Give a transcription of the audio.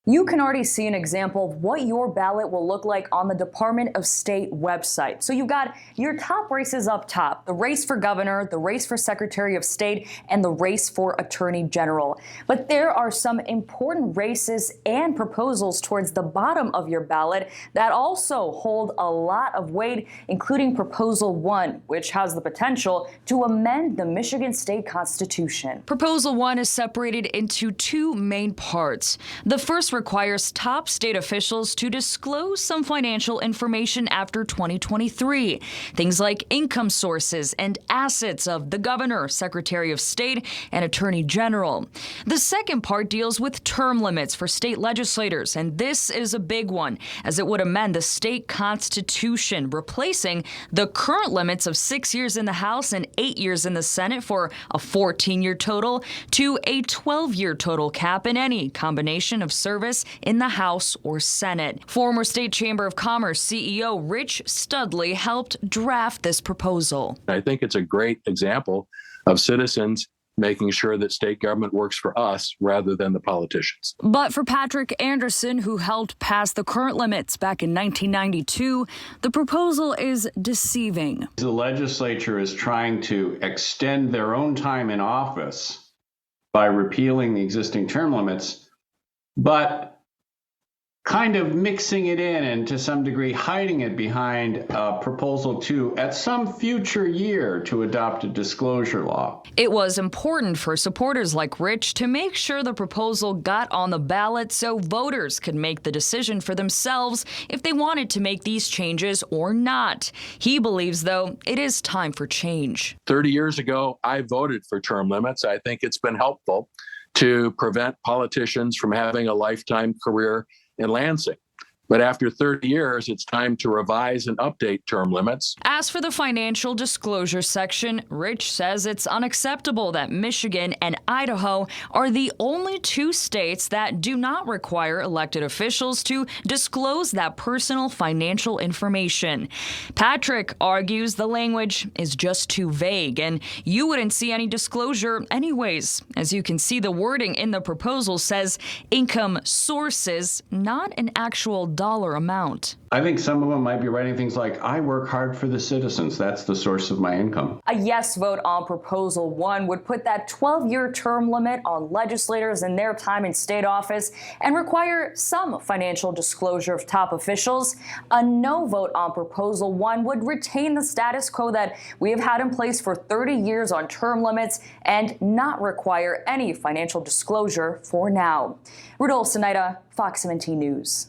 You can already see an example of what your ballot will look like on the Department of State website. So you've got your top races up top: the race for governor, the race for Secretary of State, and the race for Attorney General. But there are some important races and proposals towards the bottom of your ballot that also hold a lot of weight, including Proposal 1, which has the potential to amend the Michigan State Constitution. Proposal 1 is separated into two main parts. The first requires top state officials to disclose some financial information after 2023. Things like income sources and assets of the governor, Secretary of State, and Attorney General. The second part deals with term limits for state legislators, and this is a big one, as it would amend the state constitution, replacing the current limits of 6 years in the House and 8 years in the Senate for a 14-year total to a 12-year total cap in any combination of service in the House or Senate. Former State Chamber of Commerce CEO Rich Studley helped draft this proposal. I think it's a great example of citizens making sure that state government works for us rather than the politicians. But for Patrick Anderson, who helped pass the current limits back in 1992, the proposal is deceiving. The legislature is trying to extend their own time in office by repealing the existing term limits, but kind of mixing it in and to some degree hiding it behind Proposal 2 at some future year to adopt a disclosure law. It was important for supporters like Rich to make sure the proposal got on the ballot so voters could make the decision for themselves if they wanted to make these changes or not. He believes, though, it is time for change. 30 years ago, I voted for term limits. I think it's been helpful to prevent politicians from having a lifetime career in Lansing. But after 30 years, it's time to revise and update term limits. As for the financial disclosure section, Rich says it's unacceptable that Michigan and Idaho are the only two states that do not require elected officials to disclose that personal financial information. Patrick argues the language is just too vague, and you wouldn't see any disclosure anyways. As you can see, the wording in the proposal says income sources, not an actual dollar amount. I think some of them might be writing things like, I work hard for the citizens. That's the source of my income. A yes vote on Proposal 1 would put that 12-year term limit on legislators and their time in state office and require some financial disclosure of top officials. A no vote on Proposal 1 would retain the status quo that we have had in place for 30 years on term limits and not require any financial disclosure for now. Rudolph Sinaida, Fox 17 News.